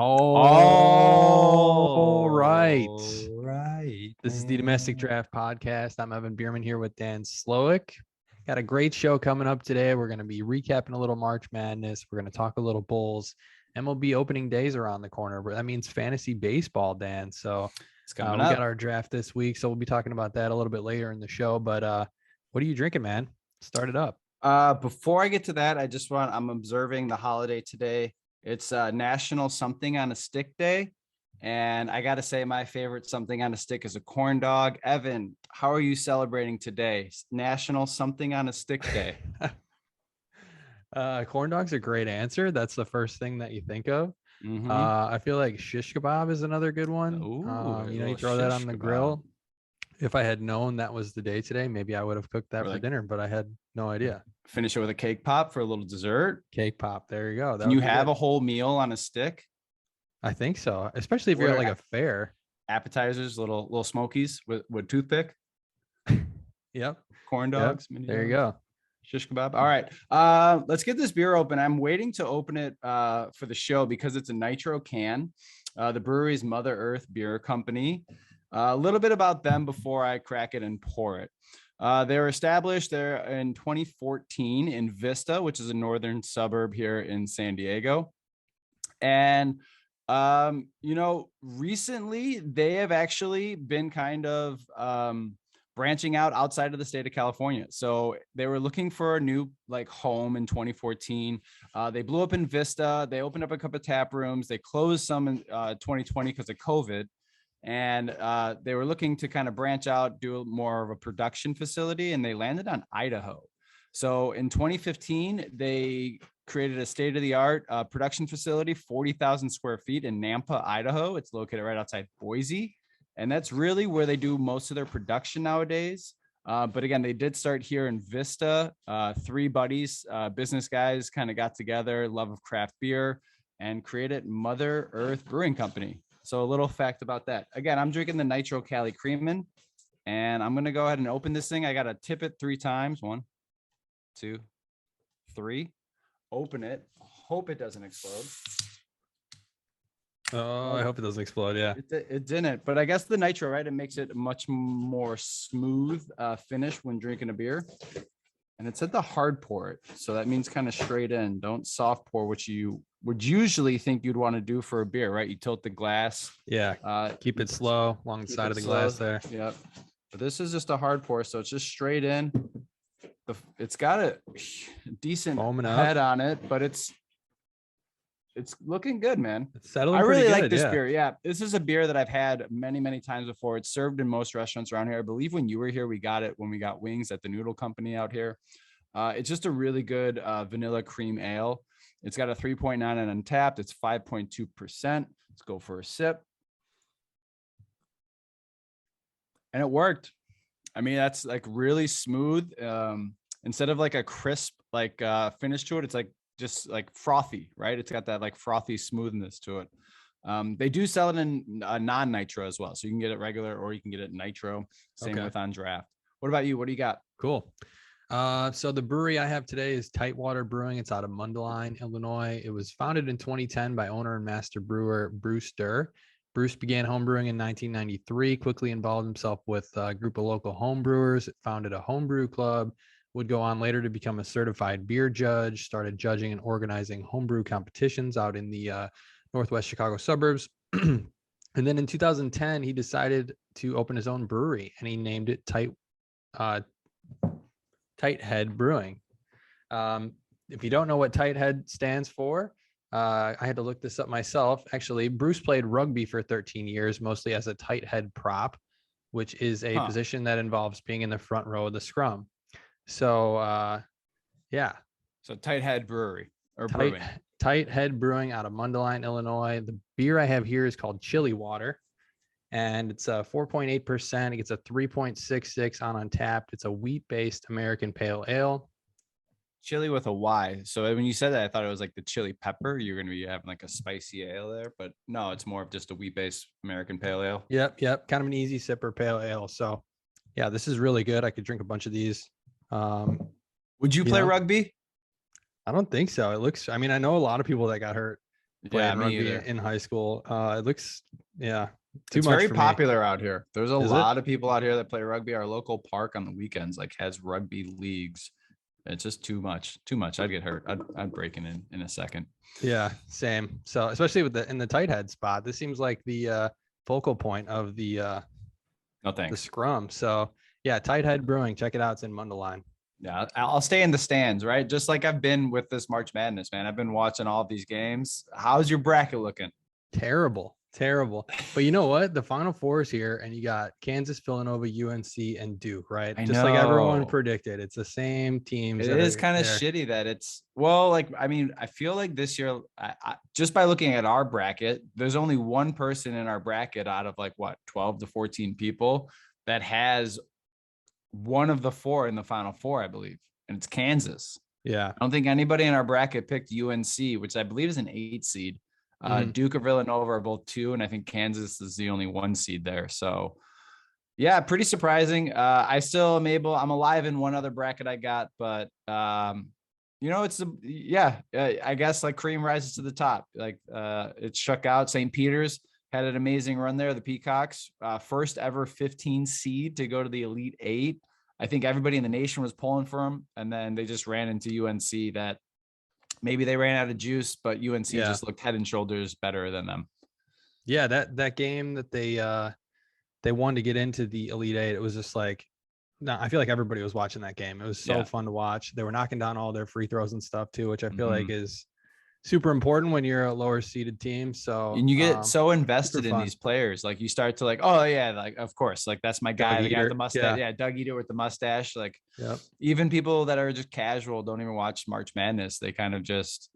All right. Right. This is the Domestic Draft Podcast. I'm Evan Bierman here with Dan Slowick. Got a great show coming up today. We're going to be recapping a little March Madness. We're going to talk a little Bulls. MLB opening days around the corner, but that means fantasy baseball, Dan. So It's coming we up. got our draft this week, so we'll be talking about that a little bit later in the show. But what are you drinking, man? Start it up. Before I get to that, I'm observing the holiday today. It's National Something on a Stick Day. And I got to say, my favorite something on a stick is a corn dog. Evan, how are you celebrating today? National Something on a Stick Day. Corn dog's a great answer. That's the first thing that you think of. Mm-hmm. I feel like shish kebab is another good one. Ooh, you throw that on the grill. If I had known that was the day today, maybe I would have cooked that for dinner, but I had no idea. Finish it with a cake pop for a little dessert. Cake pop. There you go. Can you have a whole meal on a stick? I think so, especially if you're at like a fair. Appetizers, little smokies with toothpick. Yep. Corn dogs. Yep. There you go. Shish kebab. All right. Let's get this beer open. I'm waiting to open it for the show because it's a nitro can. The brewery's Mother Earth Beer Company. A little bit about them before I crack it and pour it. They were established there in 2014 in Vista, which is a northern suburb here in San Diego. And, recently they have actually been kind of branching out outside of the state of California. So they were looking for a new home in 2014. They blew up in Vista. They opened up a couple of tap rooms. They closed some in 2020 because of COVID. And they were looking to kind of branch out, do more of a production facility, and they landed on Idaho. So in 2015, they created a state-of-the-art production facility, 40,000 square feet in Nampa, Idaho. It's located right outside Boise. And that's really where they do most of their production nowadays. But again, they did start here in Vista. Three buddies, business guys kind of got together, love of craft beer, and created Mother Earth Brewing Company. So a little fact about that. Again, I'm drinking the Nitro Cali Creamin', and I'm going to go ahead and open this thing. I got to tip it 3 times. 1, 2, 3. Open it. Hope it doesn't explode. Oh, I hope it doesn't explode. Yeah. It didn't, but I guess the Nitro, right? It makes it a much more smooth finish when drinking a beer. And it said the hard pour it. So that means kind of straight in. Don't soft pour, which you would usually think you'd want to do for a beer, right? You tilt the glass. Yeah. Keep it slow along the side of the glass there. Yep. But this is just a hard pour. So it's just straight in. It's got a decent head on it, but it's looking good, man. It's settling. I really like this beer. Yeah. This is a beer that I've had many, many times before. It's served in most restaurants around here. I believe when you were here, we got it when we got wings at the Noodle Company out here. It's just a really good vanilla cream ale. It's got a 3.9 on Untapped. It's 5.2%. Let's go for a sip. And it worked. I mean, that's really smooth. Instead of a crisp finish to it, it's just frothy, right? It's got that frothy smoothness to it. They do sell it in non-nitro as well. So you can get it regular or you can get it nitro. Same with on draft. What about you? What do you got? Cool. So the brewery I have today is Tightwater Brewing. It's out of Mundelein, Illinois. It was founded in 2010 by owner and master brewer Bruce Durr. Bruce began homebrewing in 1993, quickly involved himself with a group of local homebrewers, founded a homebrew club, would go on later to become a certified beer judge, started judging and organizing homebrew competitions out in the Northwest Chicago suburbs. And then in 2010, he decided to open his own brewery and he named it Tighthead Brewing. If you don't know what Tighthead stands for, I had to look this up myself. Actually, Bruce played rugby for 13 years, mostly as a tight head prop, which is a position that involves being in the front row of the scrum. So, yeah. So Tighthead Brewery or Brewing. Tighthead Brewing out of Mundelein, Illinois. The beer I have here is called Chili Water, and it's a 4.8%. It gets a 3.66 on Untapped. It's a wheat-based American pale ale. Chili with a Y. So when you said that, I thought it was the chili pepper. You're going to be having a spicy ale there, but no, it's more of just a wheat-based American pale ale. Yep. Kind of an easy sipper pale ale. So yeah, this is really good. I could drink a bunch of these. Would you play rugby? I don't think so. It looks, I know a lot of people that got hurt playing me rugby either. in high school. It looks, too It's much very for me. popular out here. There's a Is it? lot of people out here that play rugby. Our local park on the weekends like has rugby leagues. It's just too much. I'd get hurt. I'd break in a second. Yeah, same. So especially with in the tight head spot, this seems like the focal point of the No thanks. scrum. So yeah, tight head brewing. Check it out. It's in Mundelein. Yeah, I'll stay in the stands, right? Just like I've been with this March Madness, man. I've been watching all of these games. How's your bracket looking? Terrible. But you know what? The Final Four is here, and you got Kansas, Villanova, UNC, and Duke, right? I Just like everyone know. predicted. It's the same teams. It is kind of shitty that it's I feel like this year, just by looking at our bracket, there's only one person in our bracket out of 12 to 14 people that has one of the four in the Final Four, I believe, and it's Kansas. Yeah. I don't think anybody in our bracket picked UNC, which I believe is an 8 seed. Duke or Villanova are both 2, and I think Kansas is the only 1 seed there. So yeah, pretty surprising. I still I'm alive in one other bracket I got, but I guess cream rises to the top. It shook out. St. Peter's had an amazing run there. The Peacocks, first ever 15 seed to go to the Elite 8. I think everybody in the nation was pulling for them, and then they just ran into UNC that maybe they ran out of juice, but UNC just looked head and shoulders better than them. Yeah, that game that they won to get into the Elite 8, it was just I feel like everybody was watching that game. It was so fun to watch. They were knocking down all their free throws and stuff too, which I feel like is super important when you're a lower seeded team. So and you get so invested in these players, you start to of course, that's my guy, the guy with the mustache. Yeah, Doug Eater with the mustache. Even people that are just casual don't even watch March Madness. They kind of just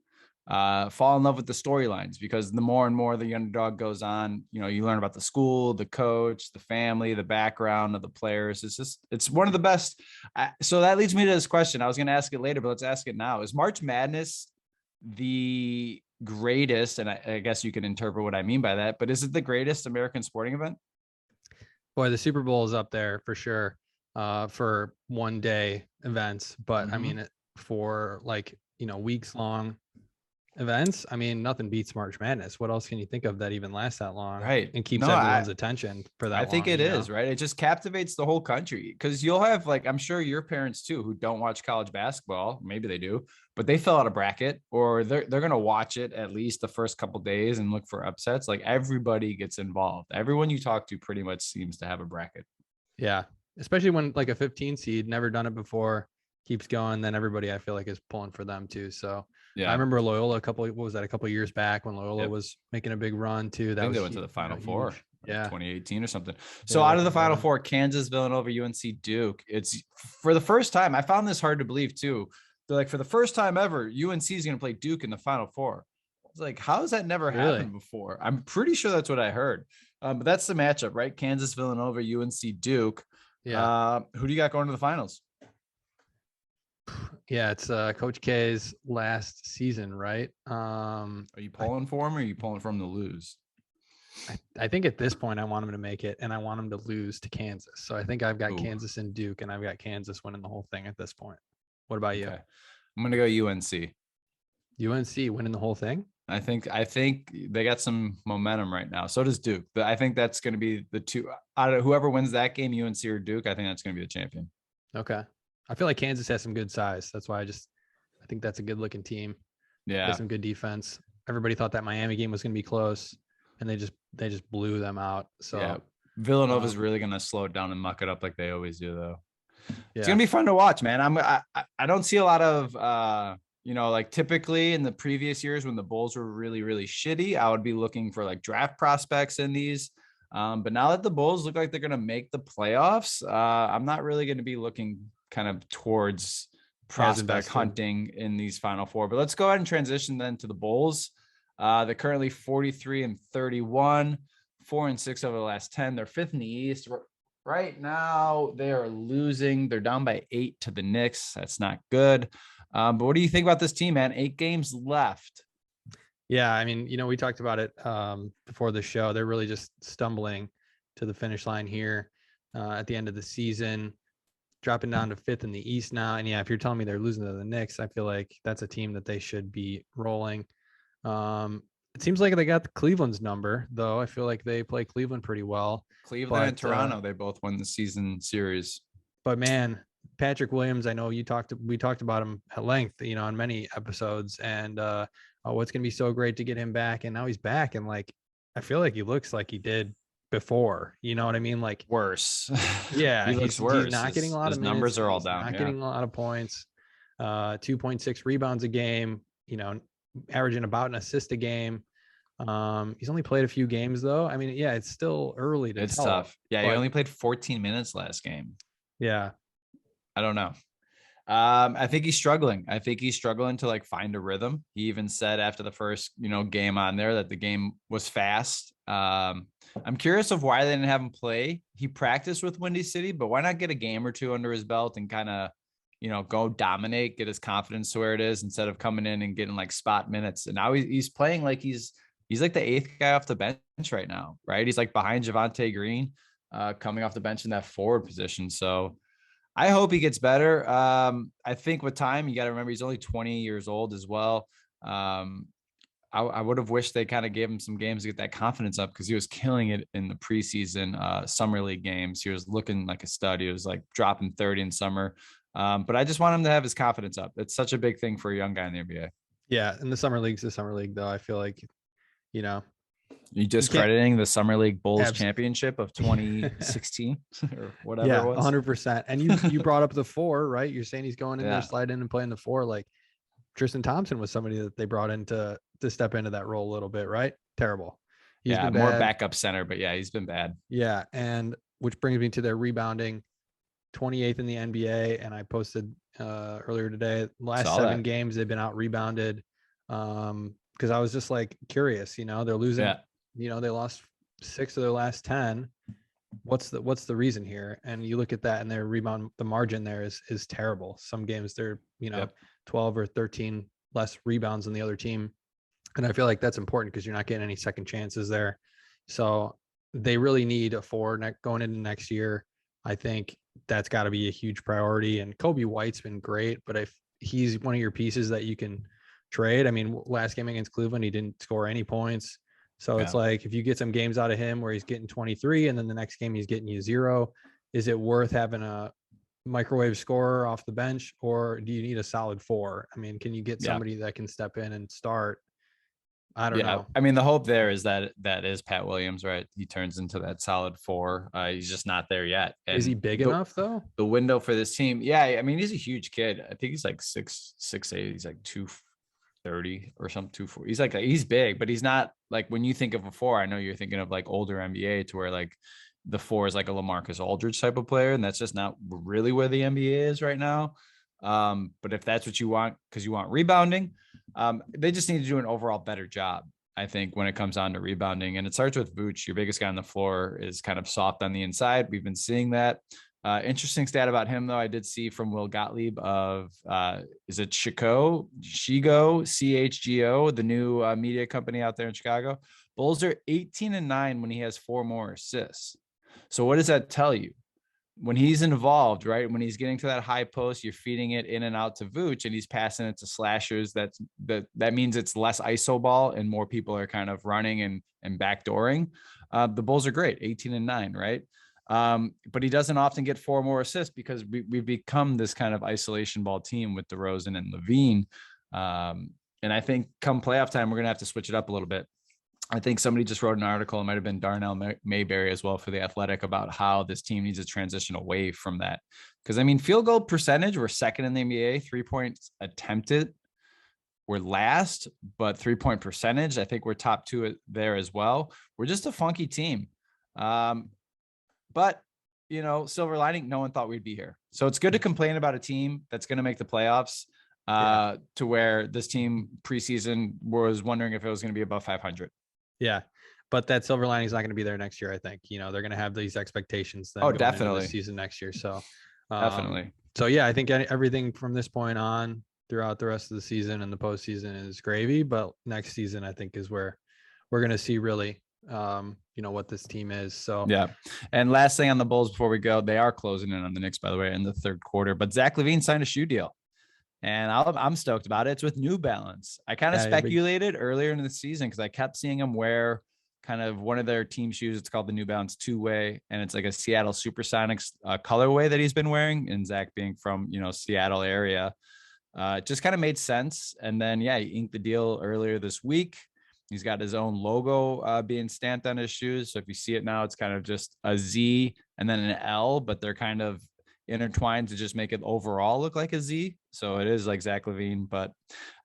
fall in love with the storylines, because the more and more the underdog goes on, you learn about the school, the coach, the family, the background of the players. It's one of the best. So that leads me to this question. I was going to ask it later, but let's ask it now. Is March Madness the greatest, and I guess you can interpret what I mean by that, but is it the greatest American sporting event? Boy, the Super Bowl is up there for sure, for one day events, but I mean, for weeks long events, I mean, nothing beats March Madness. What else can you think of that even lasts that long, right, and keeps everyone's attention for that long? I think it is, right? It just captivates the whole country, because you'll have I'm sure your parents too, who don't watch college basketball, maybe they do, but they fill out a bracket, or they're going to watch it at least the first couple of days and look for upsets. Everybody gets involved. Everyone you talk to pretty much seems to have a bracket. Yeah, especially when a 15 seed, never done it before, keeps going, then everybody I feel like is pulling for them too. So yeah, I remember Loyola a couple of years back when Loyola was making a big run too. I think they went to the Final Four, 2018 or something. So out of the Final Four, Kansas, Villanova, UNC, Duke. It's for the first time. I found this hard to believe too. They're for the first time ever, UNC is going to play Duke in the Final Four. It's how has that never happened before? I'm pretty sure that's what I heard. But that's the matchup, right? Kansas, Villanova, UNC, Duke. Yeah. Who do you got going to the finals? Yeah, it's Coach K's last season, right? Are you pulling for him, or are you pulling for him to lose? I think at this point I want him to make it, and I want him to lose to Kansas. So I think I've got Kansas and Duke, and I've got Kansas winning the whole thing at this point. What about you? I'm gonna go UNC. UNC winning the whole thing? I think they got some momentum right now. So does Duke. But I think that's going to be the two out of whoever wins that game, UNC or Duke. I think that's going to be the champion. Okay. I feel like Kansas has some good size. That's why I think that's a good looking team. Yeah. They have some good defense. Everybody thought that Miami game was going to be close, and they just blew them out. So yeah. Villanova's really going to slow it down and muck it up like they always do, though. It's going to be fun to watch, man. I don't see a lot of typically in the previous years when the Bulls were really, really shitty, I would be looking for draft prospects in these. But now that the Bulls look like they're going to make the playoffs, I'm not really going to be looking kind of towards prospect hunting in these Final Four. But let's go ahead and transition then to the Bulls. They're currently 43-31, 4-6 over the last 10. They're 5th in the East. Right now, they are losing. They're down by 8 to the Knicks. That's not good. But what do you think about this team, man? 8 games left. Yeah, I mean, we talked about it before the show. They're really just stumbling to the finish line here at the end of the season, dropping down to 5th in the East now. And yeah, if you're telling me they're losing to the Knicks, I feel like that's a team that they should be rolling. It seems like they got the Cleveland's number, though. I feel like they play Cleveland pretty well. Cleveland and Toronto, they both won the season series. But man, Patrick Williams, I know we talked about him at length, on many episodes, and what's going to be so great to get him back. And now he's back. And like, I feel like he looks like he did before, you know what I mean? Like worse. Yeah. He looks worse. He's not getting a lot of minutes, numbers are all down. Not getting a lot of points, 2.6 rebounds a game, averaging about an assist a game. He's only played a few games though. I mean, yeah, it's still early to It's tell, tough. Yeah. He only played 14 minutes last game. Yeah. I don't know. I think he's struggling. I think he's struggling to like find a rhythm. He even said after the first, game on there that the game was fast. I'm curious of why they didn't have him play. He practiced with Windy City, but why not get a game or two under his belt and kind of, go dominate, get his confidence to where it is instead of coming in and getting like spot minutes. And now he's playing like he's like the 8th guy off the bench right now, right? He's like behind Javonte Green, coming off the bench in that forward position. So I hope he gets better. I think with time, you got to remember he's only 20 years old as well. I would have wished they kind of gave him some games to get that confidence up because he was killing it in the preseason summer league games. He was looking like a stud. He was like dropping 30 in summer. But I just want him to have his confidence up. It's such a big thing for a young guy in the NBA. Yeah. And the summer league, though, I feel like, you discrediting the Summer League Bulls championship of 2016 or whatever it was. 100%. And you brought up the 4, right? You're saying he's going in there, slide in and playing the 4. Like Tristan Thompson was somebody that they brought in to step into that role a little bit, right? Terrible. He's been more backup center, but yeah, he's been bad. Yeah. And which brings me to their rebounding, 28th in the NBA. And I posted earlier today, last 7 games, they've been out rebounded. Because I was just like curious, they're losing, they lost 6 of their last 10. What's the reason here? And you look at that and their rebound, the margin there is terrible. Some games they're, 12 or 13 less rebounds than the other team. And I feel like that's important because you're not getting any second chances there. So they really need a 4 going into next year. I think that's got to be a huge priority. And Kobe White's been great, but if he's one of your pieces that you can trade. I mean, last game against Cleveland, he didn't score any points. So it's like, if you get some games out of him where he's getting 23 and then the next game he's getting you 0, is it worth having a microwave scorer off the bench, or do you need a solid 4? I mean, can you get somebody that can step in and start? I don't know. I mean, the hope there is that is Pat Williams, right? He turns into that solid 4. He's just not there yet. And is he big enough though? The window for this team. Yeah. I mean, he's a huge kid. I think he's like 6'8". He's like 230 or something, 240. He's big, but he's not like, when you think of a 4, I know you're thinking of like older NBA to where like the 4 is like a LaMarcus Aldridge type of player. And that's just not really where the NBA is right now. But if that's what you want, because you want rebounding, they just need to do an overall better job, I think, when it comes down to rebounding. And it starts with Vooch. Your biggest guy on the floor is kind of soft on the inside. We've been seeing that. Interesting stat about him, though, I did see from Will Gottlieb of, is it Chico, CHGO, the new media company out there in Chicago. Bulls are 18-9 when he has 4 more assists. So what does that tell you? When he's involved, right? When he's getting to that high post, you're feeding it in and out to Vooch and he's passing it to slashers. That means it's less ISO ball and more people are kind of running and backdooring. The Bulls are great, 18-9, right? But he doesn't often get 4 more assists because we've become this kind of isolation ball team with DeRozan and Levine. And I think come playoff time, we're going to have to switch it up a little bit. I think somebody just wrote an article, it might've been Darnell Mayberry as well for The Athletic, about how this team needs to transition away from that. Because I mean, field goal percentage, we're second in the NBA, 3 points attempted, we're last, but 3-point percentage, I think we're top 2 there as well. We're just a funky team. But silver lining, no one thought we'd be here. So it's good to complain about a team that's going to make the playoffs, to where this team preseason was wondering if it was going to be above 500. Yeah. But that silver lining is not going to be there next year. I think, they're going to have these expectations. Definitely. The season next year. So definitely. So yeah, I think everything from this point on throughout the rest of the season and the postseason is gravy, but next season, I think, is where we're going to see really, what this team is. So yeah. And last thing on the Bulls before we go, they are closing in on the Knicks, by the way, in the third quarter, but Zach Levine signed a shoe deal. and I'm stoked about it. It's with New Balance. I kind of speculated earlier in the season because I kept seeing him wear kind of one of their team shoes. It's called the New Balance two-way, and it's like a Seattle Supersonics colorway that he's been wearing. And Zach being from, Seattle area, it just kind of made sense. And then, he inked the deal earlier this week. He's got his own logo being stamped on his shoes. So if you see it now, it's kind of just a Z and then an L, but they're kind of intertwined to just make it overall look like a Z. So it is like Zach Levine, but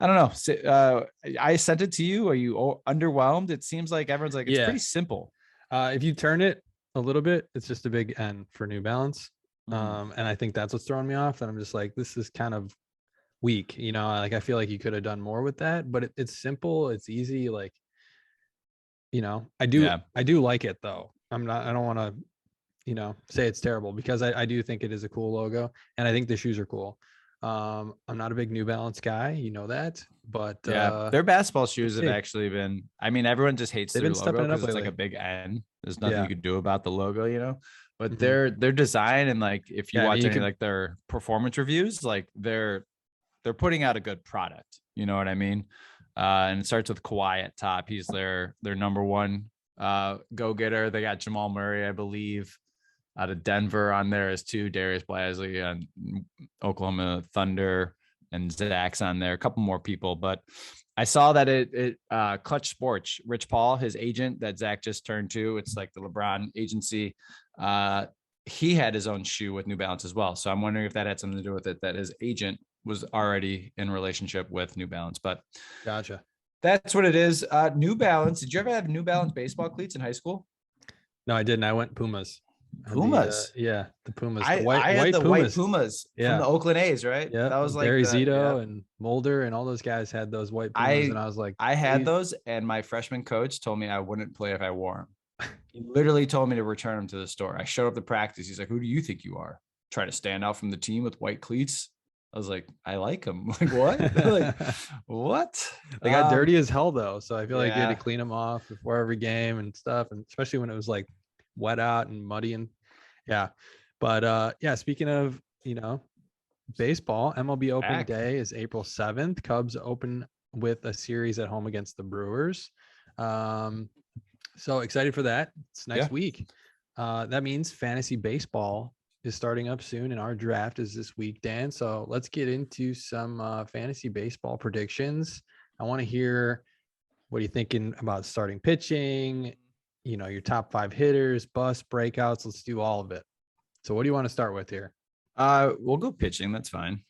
I don't know. I sent it to you. Are you underwhelmed? It seems like everyone's like, it's pretty simple. If you turn it a little bit, it's just a big N for New Balance. And I think that's what's throwing me off. And I'm just like, this is kind of weak, like I feel like you could have done more with that, but it's simple, it's easy. Like, I do like it though. I don't want to, say it's terrible, because I do think it is a cool logo, and I think the shoes are cool. I'm not a big New Balance guy, that, but their basketball shoes have actually been, everyone just hates their logo because it's like a big N. There's nothing you could do about the logo, but their design, and like if you watch any like their performance reviews, like they're putting out a good product. You know what I mean? And it starts with Kawhi at top. He's their number one go-getter. They got Jamal Murray, I believe, out of Denver on there as two. Darius Blasley and Oklahoma Thunder, and Zach's on there. A couple more people, but I saw that it Clutch Sports, Rich Paul, his agent that Zach just turned to. It's like the LeBron agency. He had his own shoe with New Balance as well. So I'm wondering if that had something to do with it, that his agent was already in relationship with New Balance. But gotcha. That's what it is. New Balance. Did you ever have New Balance baseball cleats in high school? No, I didn't. I went Pumas. The Pumas. I had the white Pumas from the Oakland A's, right? Yeah, that was like Barry Zito and Mulder and all those guys had those white Pumas, and I was like, I had those, and my freshman coach told me I wouldn't play if I wore them. He literally told me to return them to the store. I showed up to practice. He's like, "Who do you think you are? Try to stand out from the team with white cleats?" I was like, I like them. Like, what? Like, what? They got dirty as hell though. So I feel like you had to clean them off before every game and stuff. And especially when it was like wet out and muddy and But speaking of, baseball, MLB Opening Day is April 7th. Cubs open with a series at home against the Brewers. So excited for that. It's next week. That means fantasy baseball is starting up soon, and our draft is this week, Dan. So let's get into some fantasy baseball predictions. I want to hear what are you thinking about starting pitching, your top 5 hitters, bust, breakouts. Let's do all of it. So what do you want to start with here? We'll go pitching. That's fine.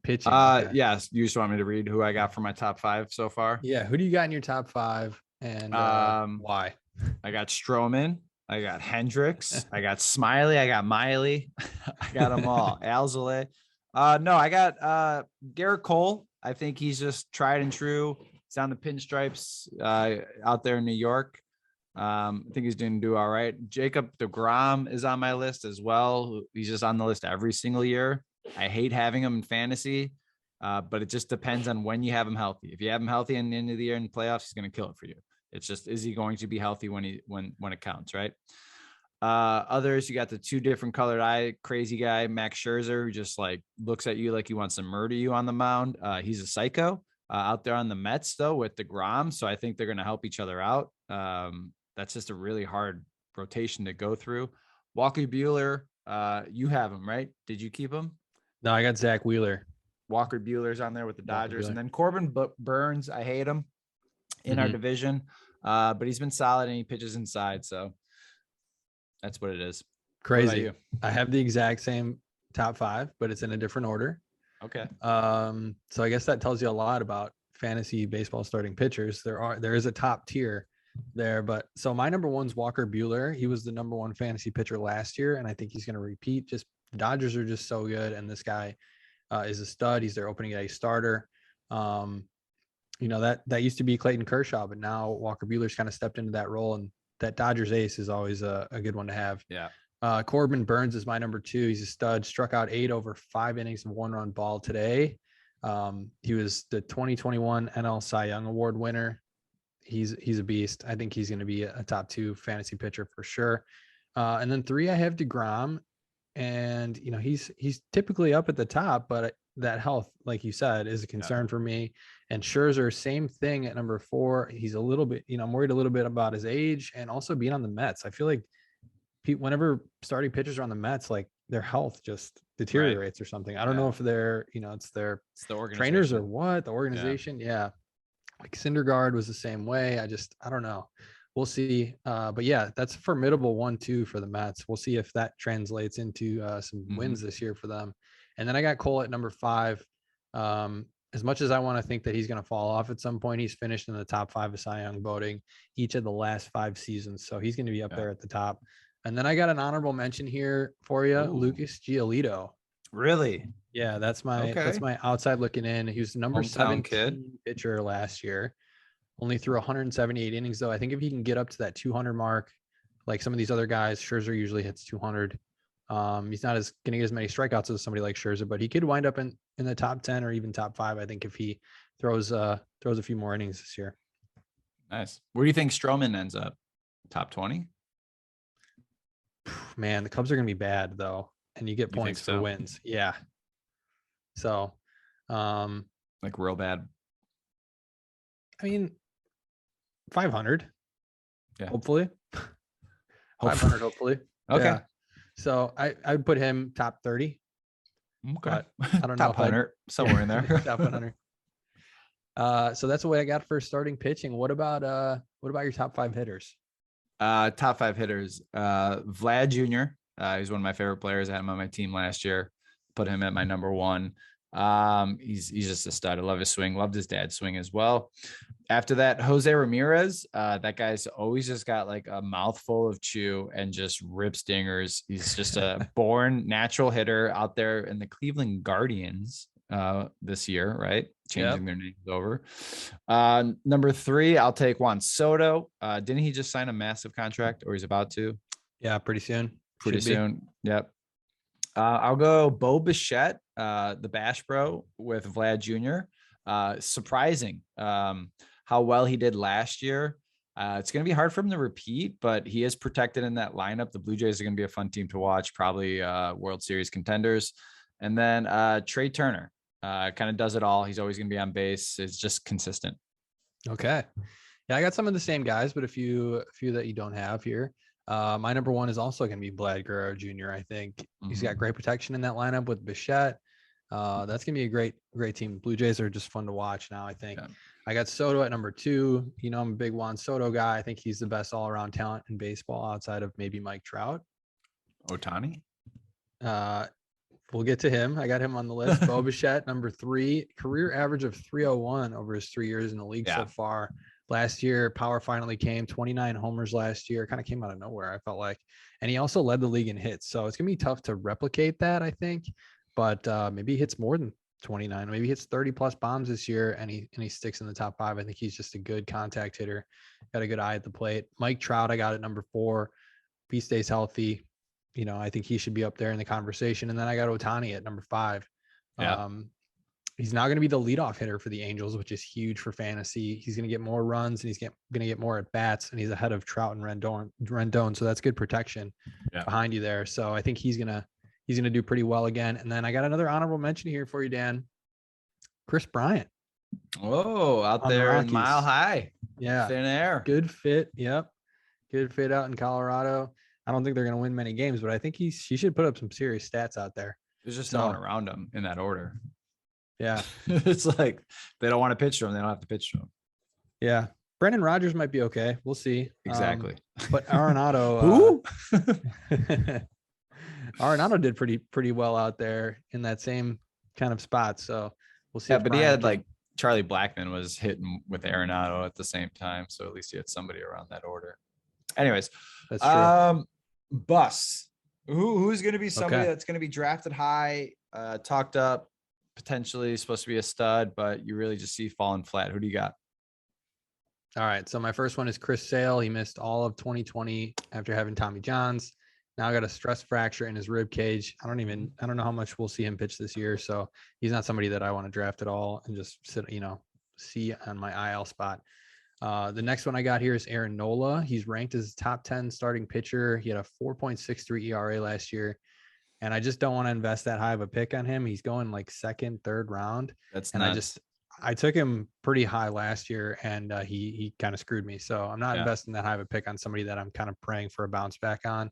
Pitching. Okay. Yes. You just want me to read who I got for my top 5 so far? Yeah. Who do you got in your top 5, and why? I got Stroman. I got Hendricks. I got Smiley. I got Miley. I got them all. Alzolay. No, I got Garrett Cole. I think he's just tried and true. He's on the pinstripes out there in New York. I think he's going to do all right. Jacob deGrom is on my list as well. He's just on the list every single year. I hate having him in fantasy, but it just depends on when you have him healthy. If you have him healthy in the end of the year in the playoffs, he's going to kill it for you. It's just, is he going to be healthy when it counts, right? Others, you got the 2 different colored eye crazy guy, Max Scherzer, who just like looks at you like he wants to murder you on the mound. He's a psycho out there on the Mets though with deGrom, so I think they're going to help each other out. That's just a really hard rotation to go through. Walker Buehler, you have him, right? Did you keep him? No, I got Zach Wheeler. Walker Buehler's on there with the Dodgers, and then Corbin Burns. I hate him in our division, but he's been solid and he pitches inside, so that's what it is. Crazy. I have the exact same top 5, but it's in a different order. Okay. So I guess that tells you a lot about fantasy baseball starting pitchers. There is a top tier there, but so my number 1's Walker Buehler. He was the number 1 fantasy pitcher last year, and I think he's going to repeat. Just the Dodgers are just so good, and this guy is a stud. He's their opening day starter. That used to be Clayton Kershaw, but now Walker Buehler's kind of stepped into that role, and that Dodgers ace is always a good one to have. Yeah. Corbin Burns is my number 2. He's a stud, struck out 8 over 5 innings of 1-run ball today. He was the 2021 NL Cy Young Award winner. He's a beast. I think he's going to be a top 2 fantasy pitcher for sure. And then 3, I have deGrom, and he's typically up at the top, but that health, like you said, is a concern for me. And Scherzer, same thing at number 4. He's a little bit, I'm worried a little bit about his age and also being on the Mets. I feel like whenever starting pitchers are on the Mets, like their health just deteriorates or something. I don't know if they're, it's the trainers or what, the organization. Yeah. Like Syndergaard was the same way. I don't know. We'll see. But yeah, that's a formidable 1-2 for the Mets. We'll see if that translates into some wins this year for them. And then I got Cole at number 5. As much as I want to think that he's going to fall off at some point, he's finished in the top 5 of Cy Young voting each of the last 5 seasons. So he's going to be up there at the top. And then I got an honorable mention here for you, Lucas Giolito. Really? Yeah, that's my outside looking in. He was the number 17 pitcher last year. Only threw 178 innings, though. I think if he can get up to that 200 mark, like some of these other guys, Scherzer usually hits 200. He's not going to get as many strikeouts as somebody like Scherzer, but he could wind up in the top 10 or even top 5. I think if he throws a few more innings this year. Nice. Where do you think Stroman ends up? Top 20? Man, the Cubs are going to be bad though, and you get points for wins. Yeah. So, like real bad. I mean, 500. Yeah. Hopefully. 500. Hopefully. Okay. Yeah. So I would put him top 30. Okay. I don't know. Top 100, somewhere in there. Top 100. So that's what I got for starting pitching. What about your top 5 hitters? Top 5 hitters. Vlad Jr. He's one of my favorite players. I had him on my team last year. Put him at my number 1. He's just a stud. I love his swing. Loved his dad's swing as well. After that, Jose Ramirez. That guy's always just got like a mouthful of chew and just rips dingers. He's just a born natural hitter out there in the Cleveland Guardians this year, right? Changing their names over. Number 3, I'll take Juan Soto. Didn't he just sign a massive contract, or he's about to? Yeah, pretty soon. Pretty soon. Yep. I'll go Bo Bichette, the Bash Bro with Vlad Jr. Surprising how well he did last year. It's going to be hard for him to repeat, but he is protected in that lineup. The Blue Jays are going to be a fun team to watch, probably World Series contenders. And then Trey Turner kind of does it all. He's always going to be on base. It's just consistent. Okay. Yeah, I got some of the same guys, but a few that you don't have here. My number 1 is also going to be Vlad Guro Jr. I think he's got great protection in that lineup with Bichette. That's going to be a great team. Blue Jays are just fun to watch now, I think. Yeah. I got Soto at number 2. I'm a big Juan Soto guy. I think he's the best all-around talent in baseball outside of maybe Mike Trout. Ohtani? We'll get to him. I got him on the list. Bo Bichette, number 3. Career average of 301 over his 3 years in the league so far. Last year, power finally came. 29 homers last year. Kind of came out of nowhere, I felt like. And he also led the league in hits. So it's going to be tough to replicate that, I think. But maybe he hits more than 29. Maybe he hits 30-plus bombs this year, and he sticks in the top 5. I think he's just a good contact hitter. Got a good eye at the plate. Mike Trout, I got at number 4. If he stays healthy, I think he should be up there in the conversation. And then I got Ohtani at number 5. Yeah. He's now going to be the leadoff hitter for the Angels, which is huge for fantasy. He's going to get more runs and he's going to get more at bats, and he's ahead of Trout and Rendon. So that's good protection behind you there. So I think he's going to do pretty well again. And then I got another honorable mention here for you, Dan. Chris Bryant. Oh, out there in Mile High. Yeah. Thin air. Good fit. Yep. Good fit out in Colorado. I don't think they're going to win many games, but I think he should put up some serious stats out there. There's just no one around him in that order. Yeah. It's like they don't want to pitch to him. They don't have to pitch to him. Yeah. Brendan Rodgers might be okay. We'll see. Exactly. But Arenado. Who? Arenado did pretty well out there in that same kind of spot. So we'll see. Yeah, but he had like Charlie Blackmon was hitting with Arenado at the same time. So at least he had somebody around that order. Anyways, that's true. Bus. Who's going to be somebody that's going to be drafted high, talked up, potentially supposed to be a stud, but you really just see falling flat. Who do you got? All right. So my first one is Chris Sale. He missed all of 2020 after having Tommy Johns. Now got a stress fracture in his rib cage. I don't know how much we'll see him pitch this year. So he's not somebody that I want to draft at all and just sit, see on my IL spot. The next one I got here is Erin Nola. He's ranked as top 10 starting pitcher. He had a 4.63 ERA last year. and I just don't want to invest that high of a pick on him. He's going like second, third round. That's And nuts. I took him pretty high last year, and he kind of screwed me. So I'm not Yeah. investing that high of a pick on somebody that I'm kind of praying for a bounce back on.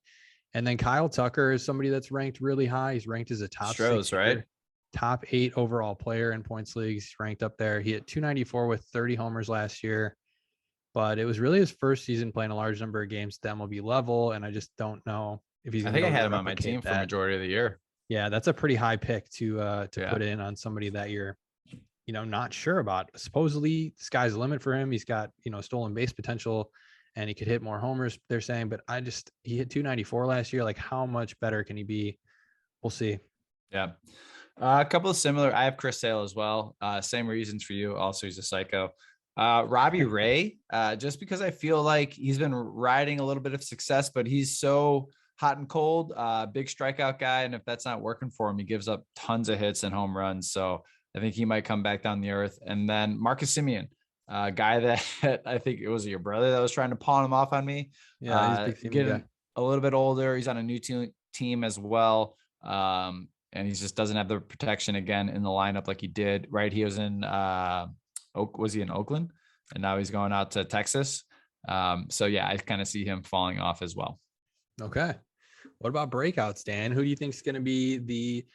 And then Kyle Tucker is somebody that's ranked really high. He's ranked as a top Stros, right? top 8 overall player in points leagues. He's ranked up there. He hit 294 with 30 homers last year, but it was really his first season playing a large number of games at the MLB level, and I just don't know if he's. I think I had him on my team for majority of the year. Yeah, that's a pretty high pick to put in on somebody that you're, not sure about. Supposedly, the sky's the limit for him. He's got stolen base potential, and he could hit more homers, they're saying. But he hit 294 last year. Like, how much better can he be? We'll see. Yeah. A couple of similar. I have Chris Sale as well. Same reasons for you. Also, he's a psycho. Robbie Ray, just because I feel like he's been riding a little bit of success, but he's so hot and cold, big strikeout guy. And if that's not working for him, he gives up tons of hits and home runs. So I think he might come back down the earth. And then Marcus Semien, guy that I think it was your brother that was trying to pawn him off on me. Yeah, he's getting a little bit older. He's on a new team as well. And he just doesn't have the protection again in the lineup like he did, right? He was in, was he in Oakland? And now he's going out to Texas. So yeah, I kind of see him falling off as well. Okay. What about breakouts, Dan? Who do you think is going to be the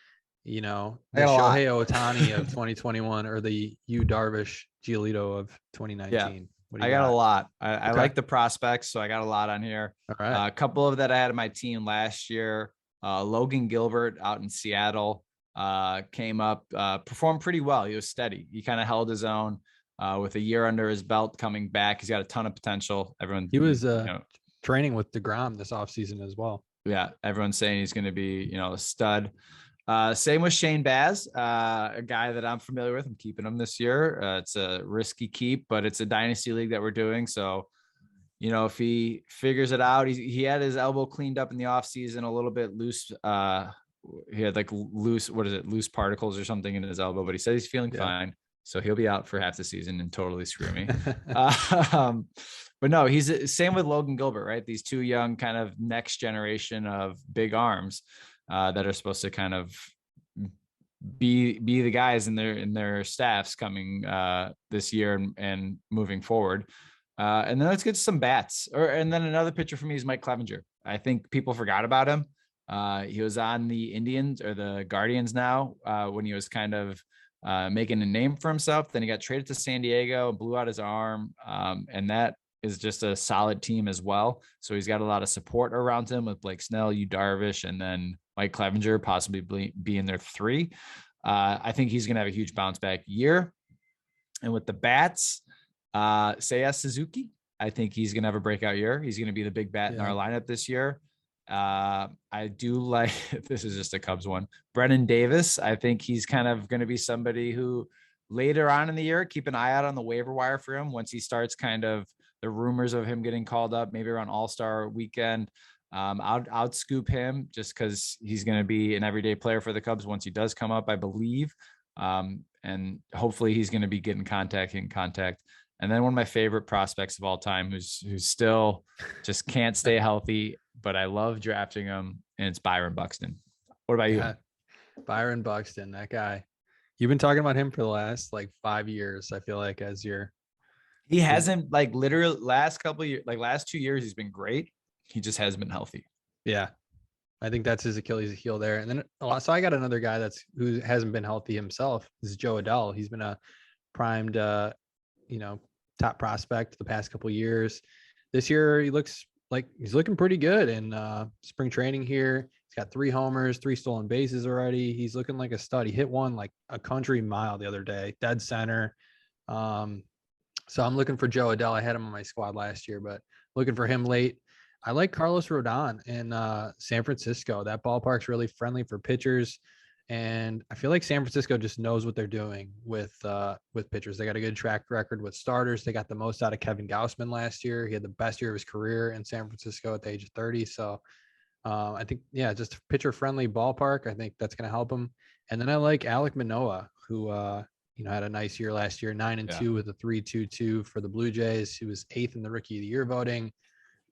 Shohei Ohtani of 2021 or the Yu Darvish Giolito of 2019? Yeah. I got a lot. I like the prospects, so I got a lot on here. All right. A couple of that I had on my team last year. Logan Gilbert out in Seattle came up, performed pretty well. He was steady. He kind of held his own with a year under his belt coming back. He's got a ton of potential. He was training with DeGrom this offseason as well. Yeah, everyone's saying he's going to be, a stud. Same with Shane Bazz, a guy that I'm familiar with. I'm keeping him this year. It's a risky keep, but it's a dynasty league that we're doing. So, if he figures it out, he had his elbow cleaned up in the off season, a little bit loose. He had like loose particles or something in his elbow, but he said he's feeling fine. So he'll be out for half the season and totally screw me. But no, he's same with Logan Gilbert, right? These two young kind of next generation of big arms that are supposed to kind of be the guys in their staffs coming this year and moving forward. And then let's get to some bats. And then another pitcher for me is Mike Clevenger. I think people forgot about him. He was on the Indians or the Guardians now when he was kind of making a name for himself. Then he got traded to San Diego, blew out his arm. And that is just a solid team as well. So he's got a lot of support around him with Blake Snell, Yu Darvish, and then Mike Clevenger possibly being their 3. I think he's going to have a huge bounce back year. And with the bats, Seiya Suzuki, I think he's going to have a breakout year. He's going to be the big bat in our lineup this year. I do like, this is just a Cubs one, Brennan Davis. I think he's kind of going to be somebody who later on in the year, keep an eye out on the waiver wire for him once he starts kind of the rumors of him getting called up, maybe around All-Star weekend. I'll scoop him just because he's going to be an everyday player for the Cubs once he does come up, I believe. And hopefully he's going to be getting contact. And then one of my favorite prospects of all time, who's still just can't stay healthy, but I love drafting him, and it's Byron Buxton. What about you? Byron Buxton, that guy. You've been talking about him for the last 5 years, I feel like, he hasn't literally last couple of years, last 2 years, he's been great. He just hasn't been healthy. Yeah. I think that's his Achilles heel there. And then so I got another guy who hasn't been healthy himself. This is Joe Adell. He's been a primed, top prospect the past couple of years. This year, he looks like he's looking pretty good in spring training here. He's got 3 homers, 3 stolen bases already. He's looking like a stud. He hit one like a country mile the other day, dead center. So I'm looking for Joe Adell. I had him on my squad last year, but looking for him late. I like Carlos Rodon in San Francisco. That ballpark's really friendly for pitchers. And I feel like San Francisco just knows what they're doing with pitchers. They got a good track record with starters. They got the most out of Kevin Gausman last year. He had the best year of his career in San Francisco at the age of 30. So I think, just a pitcher-friendly ballpark. I think that's going to help him. And then I like Alec Manoa, who had a nice year last year, 9-2 with a 3.22 for the Blue Jays. He was 8th in the Rookie of the Year voting.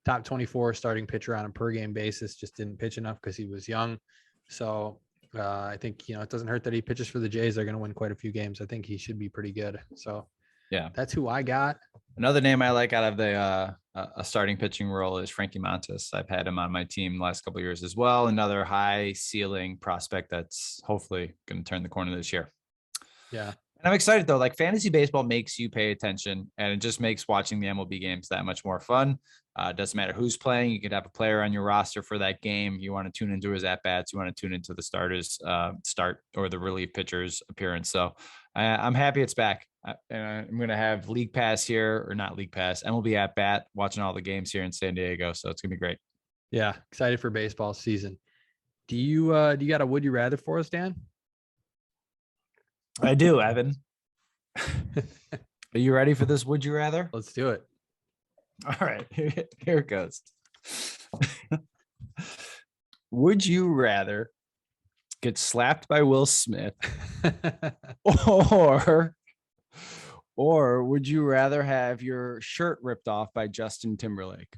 Top 24 starting pitcher on a per game basis. Just didn't pitch enough because he was young. So I think, it doesn't hurt that he pitches for the Jays. They're going to win quite a few games. I think he should be pretty good. So yeah, that's who I got. Another name I like out of the a starting pitching role is Frankie Mantis. I've had him on my team the last couple of years as well. Another high ceiling prospect that's hopefully going to turn the corner this year. Yeah. And I'm excited though. Like fantasy baseball makes you pay attention, and it just makes watching the MLB games that much more fun. It doesn't matter who's playing. You could have a player on your roster for that game. You want to tune into his at bats. You want to tune into the starters start or the relief pitcher's appearance. So I'm happy it's back. I'm going to have League Pass here, or not League Pass, MLB at bat, watching all the games here in San Diego. So it's going to be great. Yeah. Excited for baseball season. Do you got a would you rather for us, Dan? I do, Evan. Are you ready for this? Would you rather? Let's do it. All right, here it goes. Would you rather get slapped by Will Smith or would you rather have your shirt ripped off by Justin Timberlake?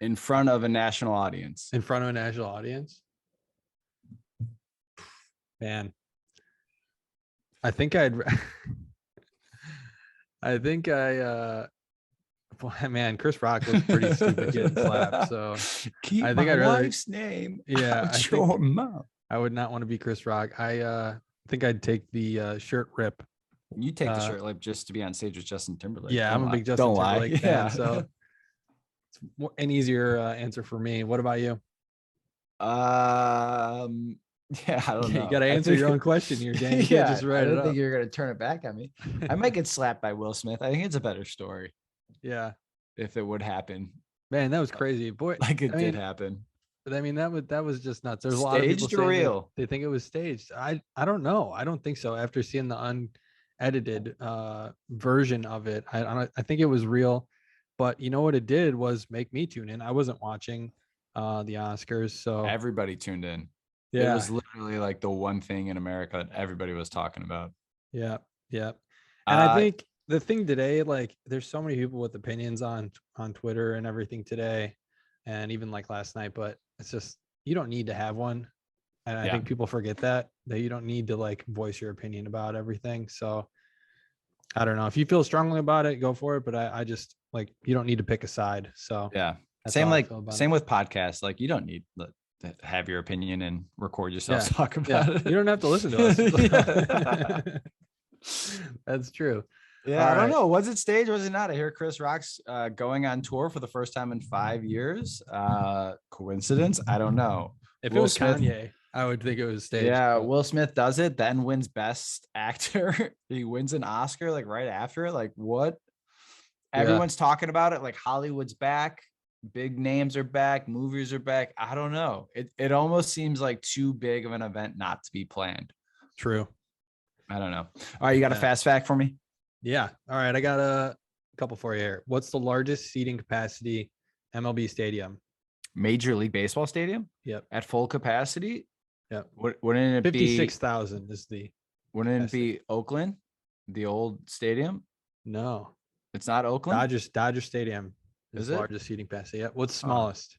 In front of a national audience. In front of a national audience? Man. I think Chris Rock looks pretty stupid getting slapped. So Keep I think my I'd rather wife's name. Yeah. I would not want to be Chris Rock. I think I'd take the shirt rip. You take the shirt like just to be on stage with Justin Timberlake. Yeah, I'm a big Justin Timberlake fan. So it's an easier answer for me. What about you? Yeah, I don't know. You got to answer your own question here, Dan. You can't just write it I don't up. think you're going to turn it back on me. I might get slapped by Will Smith. I think it's a better story. Yeah. If it would happen. Man, that was crazy. Boy, like it did happen. But I mean, that was just nuts. There's a lot of people saying real. They think it was staged. I don't know. I don't think so. After seeing the unedited version of it, I think it was real. But you know what it did was make me tune in. I wasn't watching the Oscars, so everybody tuned in. Yeah, it was literally like the one thing in America that everybody was talking about. Yeah. And I think the thing today, like, there's so many people with opinions on Twitter and everything today, and even like last night. But it's just, you don't need to have one, and I think people forget that you don't need to like voice your opinion about everything. So I don't know, if you feel strongly about it, go for it. But I just, like, you don't need to pick a side. So yeah, same with podcasts. Like, you don't need to have your opinion and record yourself talk about it. You don't have to listen to us. That's true. Yeah, I don't know. Was it staged? Was it not? I hear Chris Rock's going on tour for the first time in 5 years. Coincidence? I don't know. If Will it was Smith, Kanye, I would think it was staged. Yeah, Will Smith does it, then wins Best Actor. He wins an Oscar like right after it. Like, what? Everyone's talking about it. Like, Hollywood's back. Big names are back. Movies are back. I don't know. It almost seems like too big of an event not to be planned. True. I don't know. All right, you got a fast fact for me? Yeah. All right, I got a couple for you here. What's the largest seating capacity MLB stadium? Major League Baseball stadium? Yep. At full capacity? Yep. Wouldn't it be 56,000 is the Wouldn't capacity. It be Oakland, the old stadium? No. It's not Oakland? Dodger Stadium is the largest seating capacity. Yeah. What's smallest?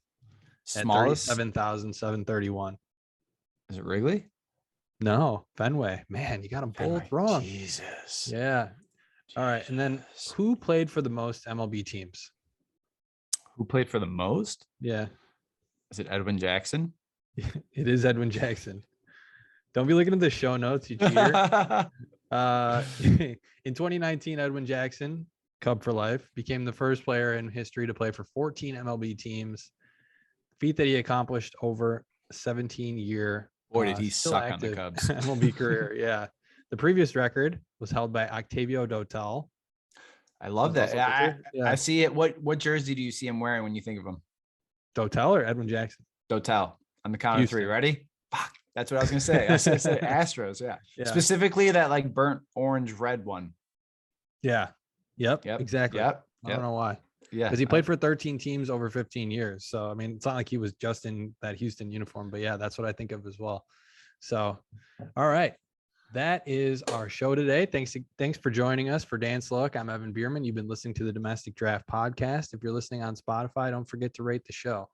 Smallest? 37,731. Is it Wrigley? No, Fenway. Man, you got them both wrong. Jesus. Yeah. All right. And then who played for the most MLB teams? Who played for the most? Yeah. Is it Edwin Jackson? It is Edwin Jackson. Don't be looking at the show notes, you cheater. In 2019, Edwin Jackson, Cub for life, became the first player in history to play for 14 MLB teams, feat that he accomplished over a 17-year. Boy, did he suck on the Cubs. MLB career. Yeah. The previous record was held by Octavio Dotel. I love that. I see it. What jersey do you see him wearing when you think of him? Dotel or Edwin Jackson? Dotel. On the count of three. Ready? Fuck. That's what I was going to say. I was going to say Astros. Yeah. Specifically that like burnt orange red one. Yeah. Yep. Exactly. Yep. I don't know why. Yeah. Because he played for 13 teams over 15 years. So, I mean, it's not like he was just in that Houston uniform, but yeah, that's what I think of as well. So, all right. That is our show today. Thanks for joining us. For Dan Sloak, I'm Evan Bierman. You've been listening to the Domestic Draft Podcast. If you're listening on Spotify, don't forget to rate the show.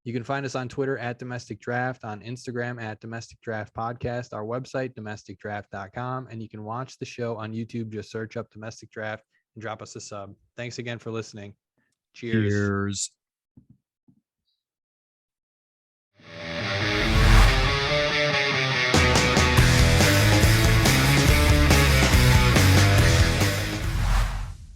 You can find us on Twitter at Domestic Draft, on Instagram at Domestic Draft Podcast, our website, domesticdraft.com, and you can watch the show on YouTube. Just search up Domestic Draft and drop us a sub. Thanks again for listening. Cheers. Cheers.